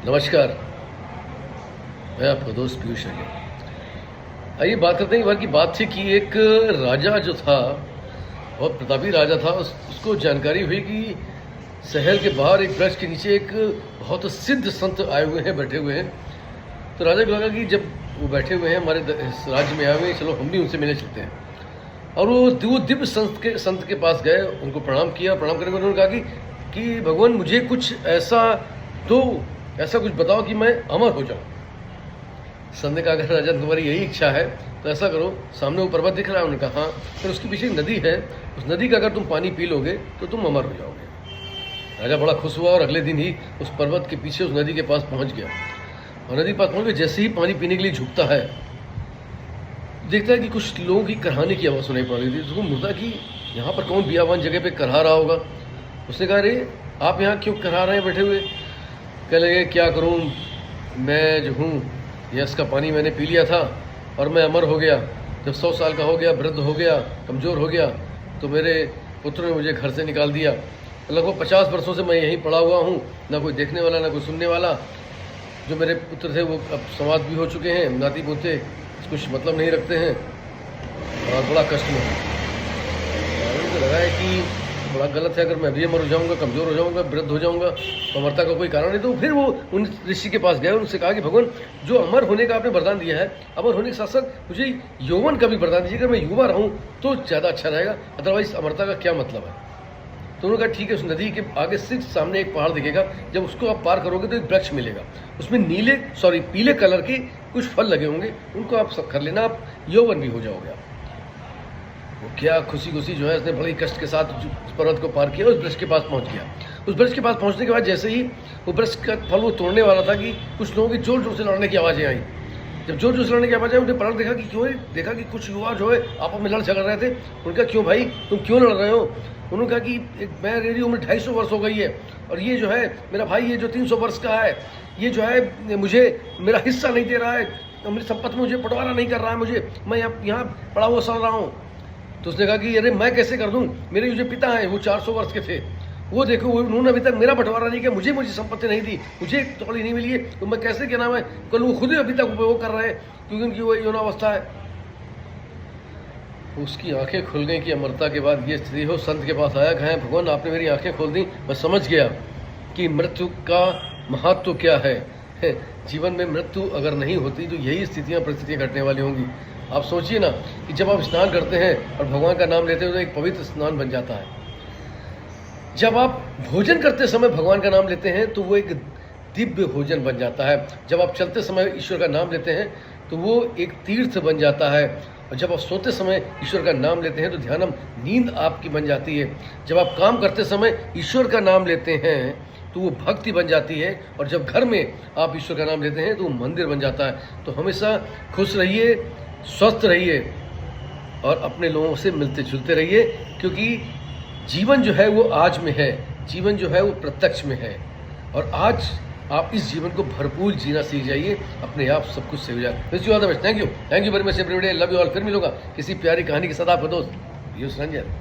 नमस्कार, मैं आपका दोस्त पीयूष है। आइए बात करते हैं। एक बार की बात थी कि एक राजा जो था, बहुत प्रतापी राजा था, उसको जानकारी हुई कि शहर के बाहर एक वृक्ष के नीचे एक बहुत सिद्ध संत आए हुए हैं, बैठे हुए हैं। तो राजा को लगा कि जब वो बैठे हुए हैं हमारे इस राज्य में आए हुए हैं, चलो हम भी उनसे मिलने चलते हैं। और वो दिव्य संत के पास गए, उनको प्रणाम किया। प्रणाम करके उन्होंने कहा कि भगवान मुझे कुछ ऐसा दो, ऐसा कुछ बताओ कि मैं अमर हो जाऊं। संत ने कहा अगर राजा तुम्हारी यही इच्छा है तो ऐसा करो, सामने वो पर्वत दिख रहा है। उन्होंने कहा हाँ, फिर उसके पीछे एक नदी है, उस नदी का अगर तुम पानी पी लोगे तो तुम अमर हो जाओगे। राजा बड़ा खुश हुआ और अगले दिन ही उस पर्वत के पीछे उस नदी के पास पहुंच गया। और नदी के पास पहुंच के जैसे ही पानी पीने के लिए झुकता है, देखता है कि कुछ लोगों की कराहने की आवाज़ सुनाई पड़ रही थी। उसको मुझा कि यहाँ पर कौन बियावान जगह पे करहा रहा होगा। उसने कहा अरे आप यहाँ क्यों करा रहे हैं बैठे हुए। कह लगे क्या करूँ, मैं जो हूँ यश का पानी मैंने पी लिया था और मैं अमर हो गया। जब 100 साल का हो गया, वृद्ध हो गया, कमज़ोर हो गया, तो मेरे पुत्र ने मुझे घर से निकाल दिया। लगभग 50 वर्षों से मैं यहीं पड़ा हुआ हूँ, ना कोई देखने वाला ना कोई सुनने वाला। जो मेरे पुत्र थे वो अब समाप्त भी हो चुके हैं, नाती पोते कुछ मतलब नहीं रखते हैं और बड़ा कष्ट में है। मुझे लगा है कि बड़ा गलत है, अगर मैं अभी अमर हो जाऊंगा, कमज़ोर हो जाऊंगा, वृद्ध हो जाऊंगा तो अमरता का कोई कारण नहीं। तो फिर वो उन ऋषि के पास गए, उनसे कहा कि भगवान जो अमर होने का आपने वरदान दिया है, अमर होने के साथ साथ मुझे यौवन का भी वरदान दीजिए। अगर मैं युवा रहूँ तो ज़्यादा अच्छा रहेगा, अदरवाइज अमरता का क्या मतलब है। तो उन्होंने कहा ठीक है, उस नदी के आगे सिर्फ सामने एक पहाड़ दिखेगा, जब उसको आप पार करोगे तो एक वृक्ष मिलेगा, उसमें पीले कलर के कुछ फल लगे होंगे, उनको आप सब कर लेना, आप यौवन भी हो जाओगे आप। वो क्या खुशी जो है, उसने बड़ी कष्ट के साथ उस पर्वत को पार किया, उस वृक्ष के पास पहुंच गया। उस वृक्ष के पास पहुंचने के बाद जैसे ही वो वृक्ष का फल वो तोड़ने वाला था कि कुछ लोगों की जोर जोर से लड़ने की आवाज़ें आई। जब जोर जोर से लड़ने की आवाज़ आई, उन्हें पलट देखा कि कुछ युवा जो है आपस में लड़ झगड़ रहे थे। उनका क्यों भाई, तुम क्यों लड़ रहे हो। उन्होंने कहा कि मैं मेरी उम्र 250 वर्ष हो गई है और ये जो है मेरा भाई, ये जो 300 वर्ष का है, ये जो है मुझे मेरा हिस्सा नहीं दे रहा है, मेरी संपत्ति में मुझे बंटवारा नहीं कर रहा है, मैं यहाँ पड़ा हुआ सड़ रहा हूँ। तो उसने कहा कि अरे मैं कैसे कर दूँ, मेरे जो पिता हैं वो 400 वर्ष के थे, वो देखो उन्होंने अभी तक मेरा बंटवारा नहीं किया, मुझे संपत्ति नहीं दी, मुझे तोड़ी नहीं मिली है, तो मैं कैसे, क्या नाम है, कल वो खुद ही अभी तक उपयोग कर रहे हैं क्योंकि उनकी वो यौनावस्था है। उसकी आंखें खुल गई कि अमरता के बाद ये स्थिति हो। संत के पास आया, कहा भगवान आपने मेरी आंखें खोल दी, मैं समझ गया कि मृत्यु का महत्व क्या है। जीवन में मृत्यु अगर नहीं होती तो यही स्थितियाँ परिस्थितियाँ घटने वाली होंगी। आप सोचिए ना कि जब आप स्नान करते हैं और भगवान का नाम लेते हैं तो एक पवित्र स्नान बन जाता है। जब आप भोजन करते समय भगवान का नाम लेते हैं तो वो एक दिव्य भोजन बन जाता है। जब आप चलते समय ईश्वर का नाम लेते हैं तो वो एक तीर्थ बन जाता है। और जब आप सोते समय ईश्वर का नाम लेते हैं तो ध्यानम, नींद आपकी बन जाती है। जब आप काम करते समय ईश्वर का नाम लेते हैं तो वो भक्ति बन जाती है। और जब घर में आप ईश्वर का नाम लेते हैं तो वो मंदिर बन जाता है। तो हमेशा खुश रहिए, स्वस्थ रहिए और अपने लोगों से मिलते जुलते रहिए, क्योंकि जीवन जो है वो आज में है, जीवन जो है वो प्रत्यक्ष में है। और आज आप इस जीवन को भरपूर जीना सीख जाइए, अपने आप सब कुछ सही हो जाए। Wish you all the best. Thank you very much everybody, love you all. फिर मिलूंगा किसी प्यारी कहानी के साथ, आपका दोस्त पीयूष रंजन।